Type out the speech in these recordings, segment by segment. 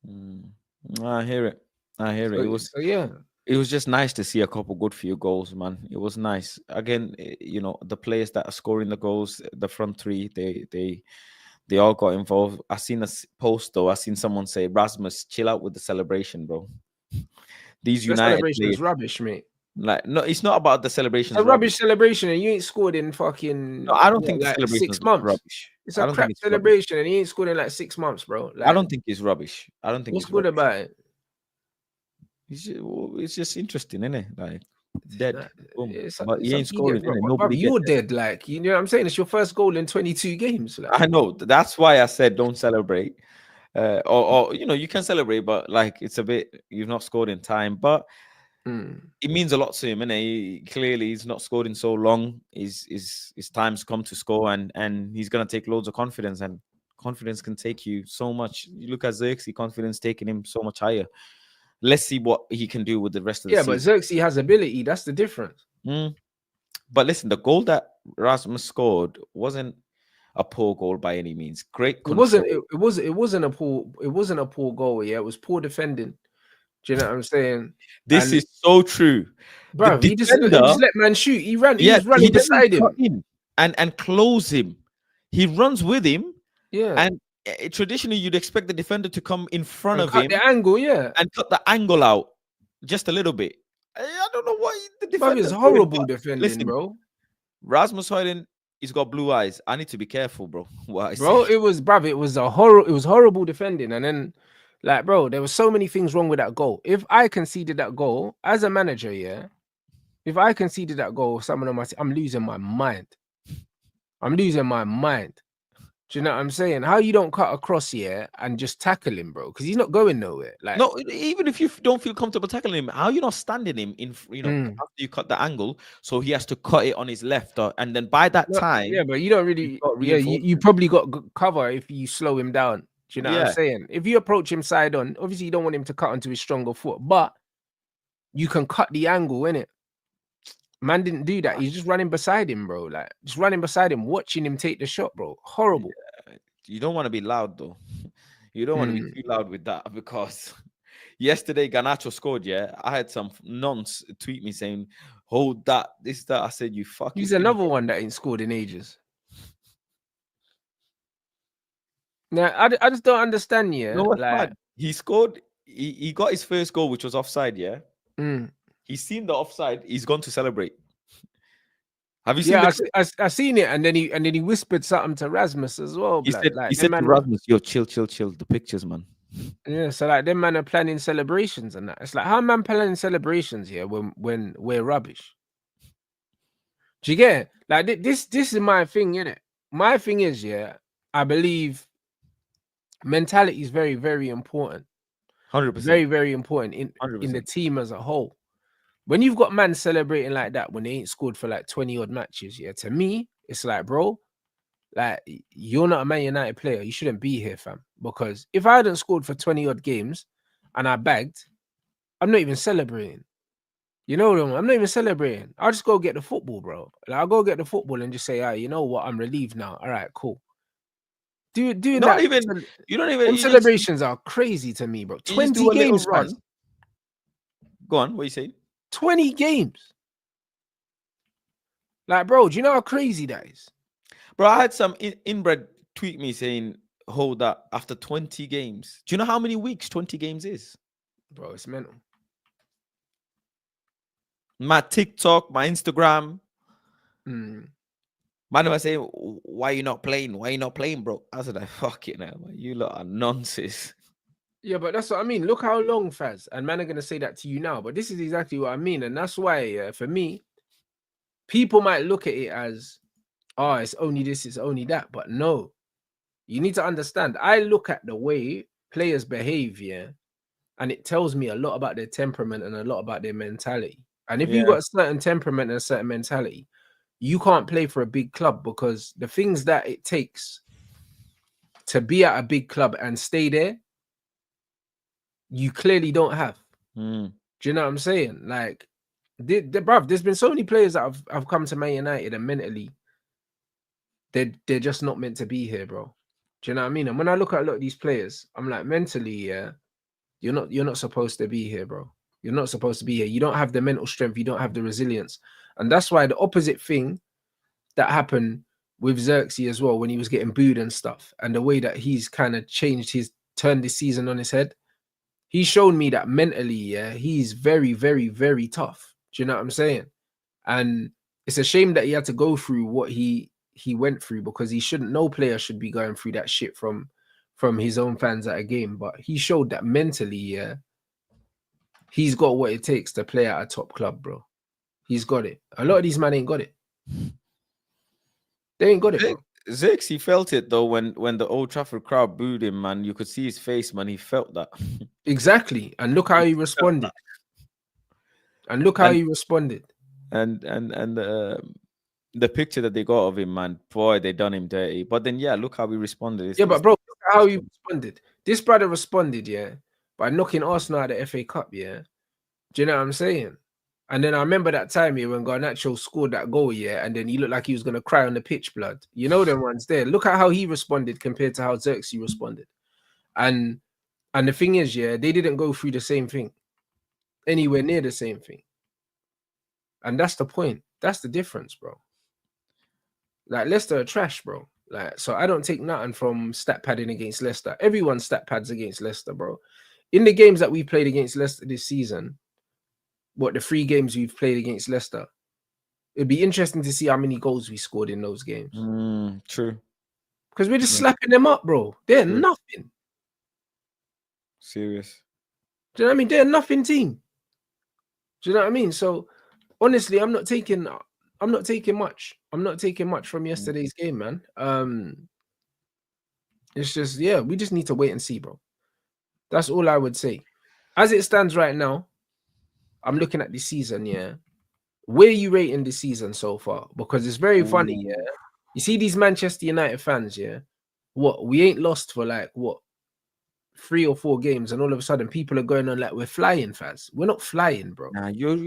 Mm. I hear it. I hear it. So yeah. It was just nice to see a couple good few goals, man. It was nice. Again, you know, the players that are scoring the goals, the front three, they all got involved. I seen a post though. I seen someone say, "Rasmus, chill out with the celebration, bro." These That United celebration players, is rubbish, mate. like, no, it's not about the It's a celebrations rubbish. rubbish celebration, and you ain't scored in No, fucking I don't what, think the like celebrations 6 months. rubbish. It's I a don't think crap it's rubbish. celebration, and he ain't scored in like 6 months, bro. I Like, don't think it's rubbish. I don't think what's it's good rubbish. about it? It's just interesting, isn't it? Like, dead, Nah, boom. it's, But it's he up ain't to you, scoring, innit? bro. Nobody gets You're it. dead. Like, you know what I'm saying? It's your first goal in 22 games. Like, I know. That's why I said don't celebrate. Or you know, you can celebrate, but like it's a bit you've not scored in time. But mm. it means a lot to him, and clearly he's not scored in so long. His time's come to score, and he's gonna take loads of confidence, and confidence can take you so much. You look at Xerxes, confidence taking him so much higher. Let's see what he can do with the rest of the Yeah, but season. Xerxes has ability. That's the difference. Mm. But listen, the goal that Rasmus scored wasn't a poor goal by any means. Great It wasn't. control. It wasn't a poor. It wasn't a poor goal. Yeah, it was poor defending. Do you know what I'm saying? This And is so true. The bro, he defender, just let man shoot. He ran. He yeah, was he running doesn't beside cut him. in and close him. He runs with him, Yeah, and traditionally you'd expect the defender to come in front and of cut him the angle. Yeah, and cut the angle out just a little bit. I don't know why the bro, it's defender's doing, horrible but defending, listen, bro. Rasmus Højlund, he's got blue eyes. I need to be careful, bro. What I say. Bro, it was, bruv, it was a horror. It was horrible defending, and then, like, bro, there were so many things wrong with that goal. If I conceded that goal as a manager, yeah, if I conceded that goal, someone on my team, I'm losing my mind. I'm losing my mind. Do you know what I'm saying? How you don't cut across here and just tackle him, bro? Because he's not going nowhere. Like, No, even if you don't feel comfortable tackling him, how you not standing him in, you know, mm, after you cut the angle, so he has to cut it on his left, and then by that no, time yeah, but you don't you've really, got yeah, you reinforcement. probably got cover if you slow him down. Do you know what I'm Yeah, saying? If you approach him side on, obviously you don't want him to cut onto his stronger foot, but you can cut the angle, innit? Man didn't do that. He's just running beside him, bro. Like, just running beside him, watching him take the shot, bro. Horrible. you don't want to be loud though. You don't want to be Mm. too loud with that because yesterday Ganacho scored. Yeah, I had some nonce tweet me saying, "Hold that, this that." I said, "You fucking He's idiot." another one that ain't scored in ages. Now, I just don't understand, You know yeah. what's Like, mad? He scored. He got his first goal, which was offside. Yeah, mm. he's seen the offside. He's gone to celebrate. Have you seen Yeah, the clip? I seen it, and then he whispered something to Rasmus as well, He blood. said he Like, them said to man, Rasmus, "Yo, chill, chill, chill. The pictures, man." yeah. So like, them man are planning celebrations and that. It's like, how man planning celebrations here when we're rubbish? Do you get it? Like, this is my thing, innit? My thing is, yeah, I believe mentality is very, very important. 100%. Very, very important in the 100%. team as a whole. When you've got man celebrating like that when they ain't scored for like 20 odd matches, yeah, to me, it's like, bro, like, you're not a Man United player. You shouldn't be here, fam. Because if I hadn't scored for 20 odd games and I bagged, I'm not even celebrating. You know what I mean? I'm not even celebrating. I'll just go get the football, bro. Like, I'll go get the football and just say, you know what? I'm relieved now. All right, cool. Doing Not that, even. You don't even. them You just. celebrations are crazy to me, bro. You just 20 do a little games, guys. run. Go on. What you saying? 20 games. Like, bro, do you know how crazy that is? Bro, I had some inbred tweet me saying, "Hold that after 20 games." Do you know how many weeks 20 games is? Bro, it's mental. My TikTok, my Instagram. Mm. Man was saying, "Why you not playing? Why you not playing, bro?" I said, "I fuck it now. You lot are nonsense." Yeah, but that's what I mean. Look how long, Faz. And man are going to say that to you now. But this is exactly what I mean. And that's why, for me, people might look at it as, oh, it's only this, it's only that. But no, you need to understand. I look at the way players behave, yeah, and it tells me a lot about their temperament and a lot about their mentality. And if you Yeah. got a certain temperament and a certain mentality, you can't play for a big club because the things that it takes to be at a big club and stay there, you clearly don't have. Mm. Do you know what I'm saying? Like, bruv, there's been so many players that have come to Man United and mentally, they're just not meant to be here, bro. Do you know what I mean? And when I look at a lot of these players, I'm like, mentally, yeah, You're not supposed to be here, bro. You're not supposed to be here. You don't have the mental strength. You don't have the resilience, and that's why the opposite thing that happened with Xerxes as well when he was getting booed and stuff, and the way that he's kind of turned this season on his head. He's shown me that mentally, yeah, he's very, very, very tough. Do you know what I'm saying? And it's a shame that he had to go through what he went through, because he shouldn't. No player should be going through that shit from his own fans at a game. But he showed that mentally, yeah, he's got what it takes to play at a top club, bro. He's got it. A lot of these men ain't got it. They ain't got it, bro. Zix, he felt it though when the Old Trafford crowd booed him, man. You could see his face, man. He felt that. Exactly. And look how he responded. And look how he responded. And the picture that they got of him, man, boy, they done him dirty. But then, yeah, look how he responded. Yeah, but bro, look how he responded. This brother responded, yeah, by knocking Arsenal out of the FA Cup, yeah. Do you know what I'm saying? And then I remember that time here when Garnacho scored that goal, yeah, and then he looked like he was gonna cry on the pitch, blood. You know them ones there. Look at how he responded compared to how Xerxes responded. And the thing is, yeah, they didn't go through the same thing, anywhere near the same thing. And that's the point. That's the difference, bro. Like, Leicester are trash, bro. Like, so I don't take nothing from stat padding against Leicester. Everyone stat pads against Leicester, bro. In the games that we played against Leicester this season, the 3 games we've played against Leicester, it'd be interesting to see how many goals we scored in those games. True. Because we're just slapping them up, bro. They're nothing. Serious. Do you know what I mean? They're a nothing team. Do you know what I mean? So honestly, I'm not taking much. I'm not taking much from yesterday's game, man. It's just, yeah, we just need to wait and see, bro. That's all I would say. As it stands right now, I'm looking at the season, yeah. Where are you rating the season so far? Because it's very funny, yeah. You see these Manchester United fans, yeah. We ain't lost for like 3 or 4 games, and all of a sudden people are going on like we're flying, fans. We're not flying, bro. Nah, you're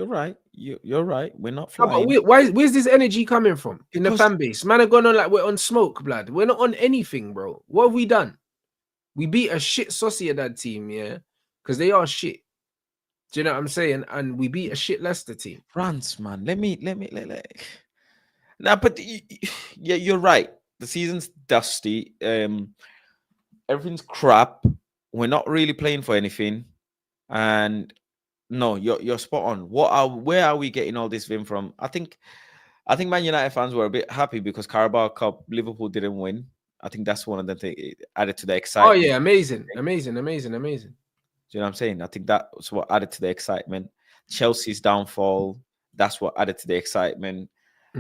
right. You're right. We're not flying. No, but where's this energy coming from in the fan base? Man are going on like we're on smoke, blood. We're not on anything, bro. What have we done? We beat a shit Sociedad team, yeah, because they are shit. Do you know what I'm saying? And we beat a shit Leicester team. Rants, man. Let me. Nah, but yeah, you're right. The season's dusty. Everything's crap. We're not really playing for anything. And no, you're spot on. Where are we getting all this vim from? I think Man United fans were a bit happy because Carabao Cup Liverpool didn't win. I think that's one of the things added to the excitement. Oh yeah, amazing. Do you know what I'm saying? I think that's what added to the excitement. Chelsea's downfall, that's what added to the excitement.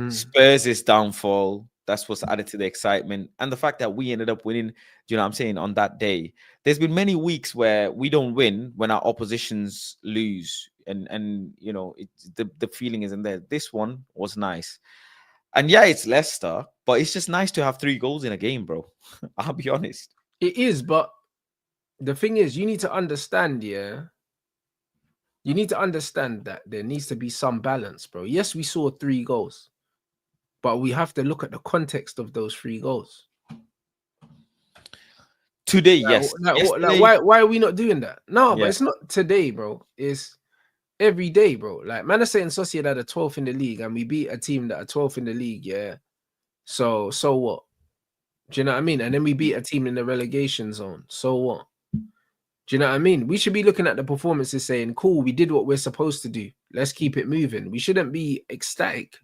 Spurs' downfall, that's what's added to the excitement. And the fact that we ended up winning, do you know what I'm saying, on that day. There's been many weeks where we don't win when our oppositions lose. And you know, the feeling isn't there. This one was nice. And yeah, it's Leicester, but it's just nice to have 3 goals in a game, bro. I'll be honest. It is, but the thing is, you need to understand, yeah. You need to understand that there needs to be some balance, bro. Yes, we saw 3 goals, but we have to look at the context of those 3 goals. Today, yes. Why are we not doing that? No, but it's not today, bro. It's every day, bro. Like, man are saying Sociedad are 12th in the league, and we beat a team that are 12th in the league, yeah. So what? Do you know what I mean? And then we beat a team in the relegation zone. So what? Do you know what I mean? We should be looking at the performances saying, cool, we did what we're supposed to do. Let's keep it moving. We shouldn't be ecstatic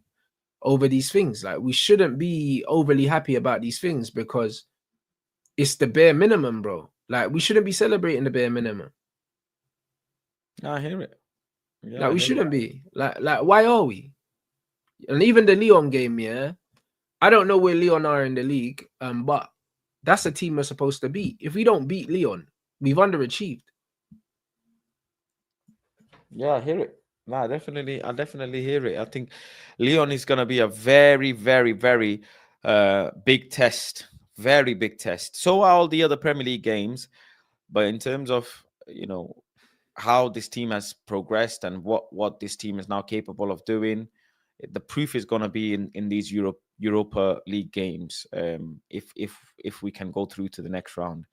over these things. Like, we shouldn't be overly happy about these things because it's the bare minimum, bro. Like, we shouldn't be celebrating the bare minimum. I hear it. Yeah, like, we shouldn't be. Like, why are we? And even the Lyon game, yeah. I don't know where Lyon are in the league, but that's a team we're supposed to beat. If we don't beat Lyon, we've underachieved. Yeah, I hear it. No, I definitely hear it. I think Lyon is gonna be a very, very, very big test. Very big test. So are all the other Premier League games. But in terms of, you know, how this team has progressed and what this team is now capable of doing, the proof is gonna be in these Europa League games. If we can go through to the next round.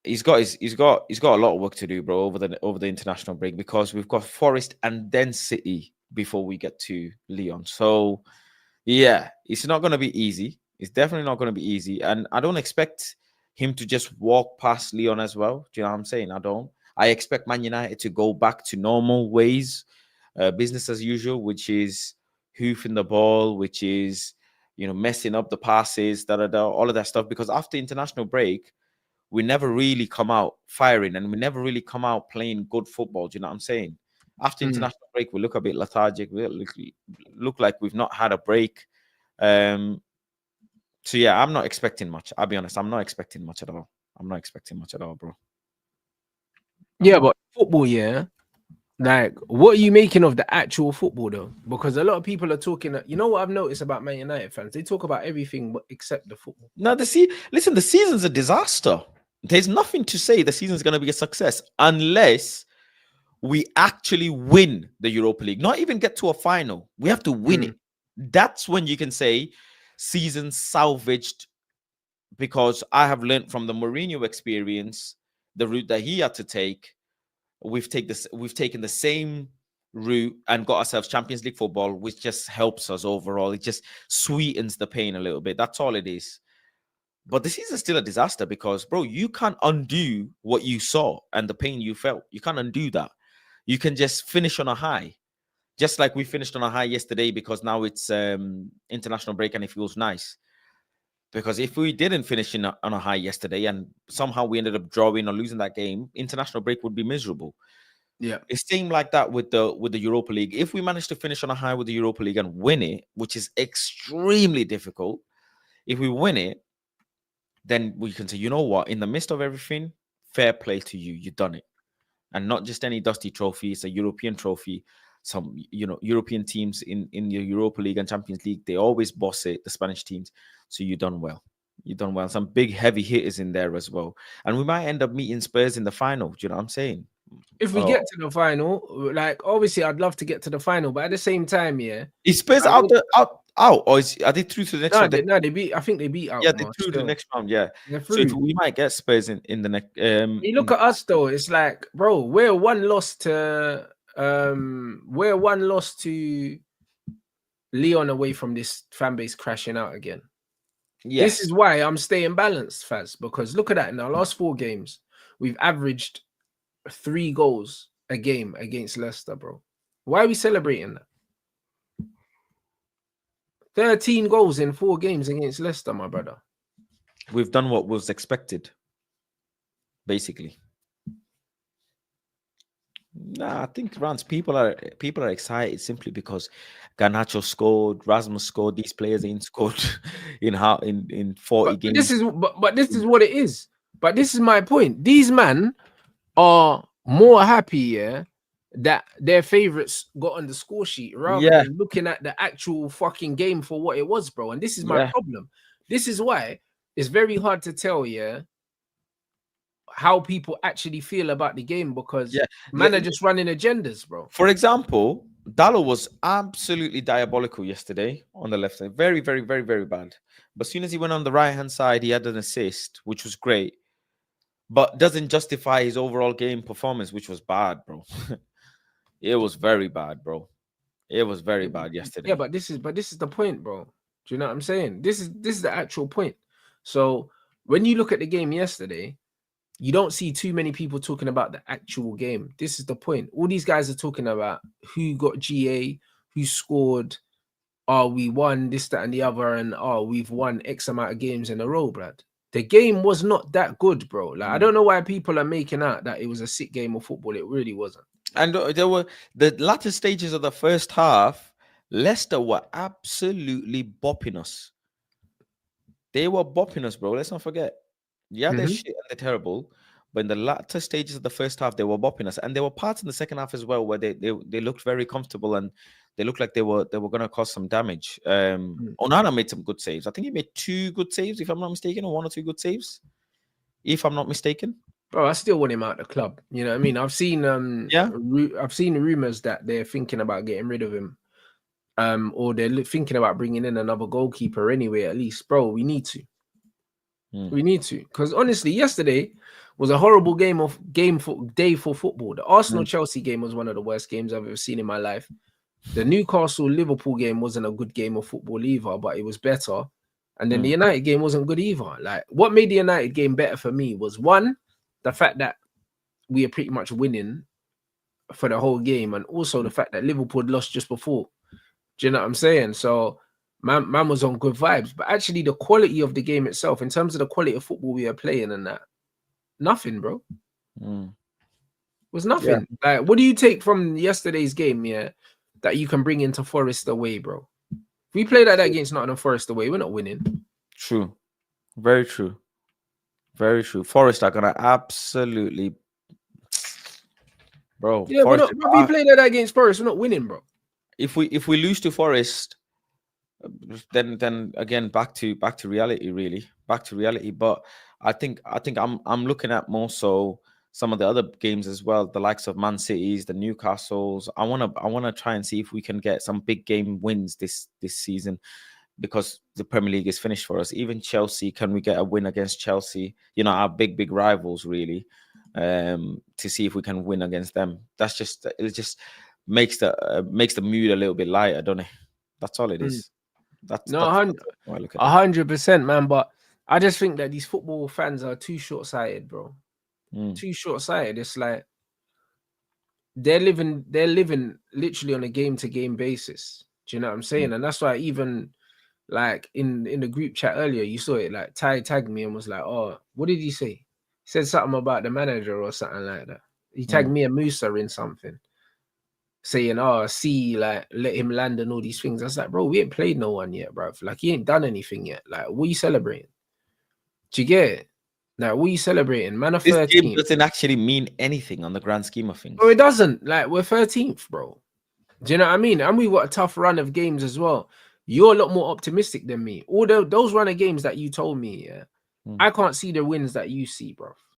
he's got a lot of work to do, bro, over the international break, because we've got Forest and then City before we get to Lyon. So yeah, it's not going to be easy. It's definitely not going to be easy, and I don't expect him to just walk past Lyon as well. Do you know what I'm saying? I don't. I expect Man United to go back to normal ways, business as usual, which is hoofing the ball, which is, messing up the passes, all of that stuff. Because after international break, we never really come out firing, and we never really come out playing good football. Do you know what I'm saying? After international break, we look a bit lethargic. We look like we've not had a break. So yeah, I'm not expecting much. I'll be honest. I'm not expecting much at all. I'm not expecting much at all, bro. Yeah, but football, yeah. Like, what are you making of the actual football, though? Because a lot of people are talking. You know what I've noticed about Man United fans? They talk about everything except the football. No, listen, the season's a disaster. There's nothing to say the season's going to be a success unless we actually win the Europa League. Not even get to a final. We have to win it. That's when you can say season salvaged, because I have learned from the Mourinho experience, the route that he had to take. We've taken the same route and got ourselves Champions League football, which just helps us overall. It just sweetens the pain a little bit. That's all it is. But the season's still a disaster because, bro, you can't undo what you saw and the pain you felt. You can't undo that. You can just finish on a high, just like we finished on a high yesterday, because now it's international break and it feels nice. Because if we didn't finish on a high yesterday and somehow we ended up drawing or losing that game, international break would be miserable. Yeah, it seemed like that with the Europa League. If we manage to finish on a high with the Europa League and win it, which is extremely difficult, if we win it, then we can say, you know what, in the midst of everything, fair play to you, you've done it. And not just any dusty trophy, it's a European trophy. Some, European teams in the Europa League and Champions League, they always boss it, the Spanish teams. So you've done well. You've done well. Some big heavy hitters in there as well. And we might end up meeting Spurs in the final. Do you know what I'm saying? if we get to the final, like, obviously I'd love to get to the final, but at the same time, yeah, is Spurs out, or are they through to the next round? No, they beat. I think they beat out. Yeah, they through the next round. Yeah, so we might get Spurs in the next. You look at us though. It's like, bro, we're one loss to Lyon away from this fan base crashing out again. Yes. This is why I'm staying balanced, Faz, because look at that. In our last 4 games, we've averaged 3 goals a game against Leicester, bro. Why are we celebrating that? 13 goals in 4 games against Leicester, my brother. We've done what was expected, basically. Nah, I think Rants, people are excited simply because Garnacho scored, RASMUS scored. These players ain't scored in 40 games. This is what it is. But this is my point. These men are more happy, yeah, that their favorites got on the score sheet rather than looking at the actual fucking game for what it was, bro. And this is my problem. This is why it's very hard to tell, yeah, how people actually feel about the game, because men are just running agendas, bro. For example, Dallo was absolutely diabolical yesterday on the left side. Very, very, very, very bad. But as soon as he went on the right-hand side, he had an assist, which was great. But doesn't justify his overall game performance, which was bad, bro. It was very bad, bro. It was very bad yesterday. Yeah, but this is the point, bro. Do you know what I'm saying? This is the actual point. So when you look at the game yesterday, you don't see too many people talking about the actual game. This is the point. All these guys are talking about who got GA, who scored, we won this, that, and the other, and we've won X amount of games in a row, Brad. The game was not that good, bro. Like, I don't know why people are making out that it was a sick game of football. It really wasn't. And there were the latter stages of the first half, Leicester were absolutely bopping us. They were bopping us, bro. Let's not forget. Yeah, they're shit and they're terrible. But in the latter stages of the first half, they were bopping us. And there were parts in the second half as well where they looked very comfortable and they looked like they were going to cause some damage. Onana made some good saves. I think he made 2 good saves, if I'm not mistaken, or 1 or 2 good saves, if I'm not mistaken. Bro, I still want him out of the club. You know what I mean? I've seen I've seen rumors that they're thinking about getting rid of him. Or they're thinking about bringing in another goalkeeper anyway, at least. Bro, we need to. We need to. Because honestly, yesterday, was a horrible day for football. The Arsenal Chelsea game was one of the worst games I've ever seen in my life. The Newcastle Liverpool game wasn't a good game of football either, but it was better. And then the United game wasn't good either. Like, what made the United game better for me was, one, the fact that we are pretty much winning for the whole game, and also the fact that Liverpool lost just before. Do you know what I'm saying? So man was on good vibes. But actually, the quality of the game itself, in terms of the quality of football we are playing and that, nothing, bro. Was nothing. Yeah. Like, what do you take from yesterday's game, yeah, that you can bring into Forest away, bro? If we play like that against Nottingham Forest away, we're not winning. True. Very true. Very true. Forest are gonna absolutely, bro. Yeah, Forest, if we play like that against Forest, we're not winning, bro. If we lose to Forest, then again back to reality, really. Back to reality. But I think I'm looking at more so some of the other games as well, the likes of Man City's, the Newcastles. I wanna try and see if we can get some big game wins this season, because the Premier League is finished for us. Even Chelsea, can we get a win against Chelsea? You know, our big rivals, really, to see if we can win against them. That's just, it just makes the mood a little bit lighter, don't it? That's all it is. That's 100%, man. But I just think that these football fans are too short-sighted, bro. Too short-sighted. It's like they're living literally on a game-to-game basis. Do you know what I'm saying? And that's why even like in the group chat earlier, you saw it. Like Ty tagged me and was like, "Oh, what did he say?" He said something about the manager or something like that. He tagged me and Musa in something, saying, "Oh, see, like, let him land and all these things." I was like, "Bro, we ain't played no one yet, bro. Like, he ain't done anything yet. Like, what are you celebrating? Do you get it? Like, what are you celebrating? Man of 13th. This game doesn't actually mean anything on the grand scheme of things. Bro, it doesn't. Like, we're 13th, bro. Do you know what I mean? And we got a tough run of games as well. You're a lot more optimistic than me. Although those run of games that you told me, yeah, I can't see the wins that you see, bro.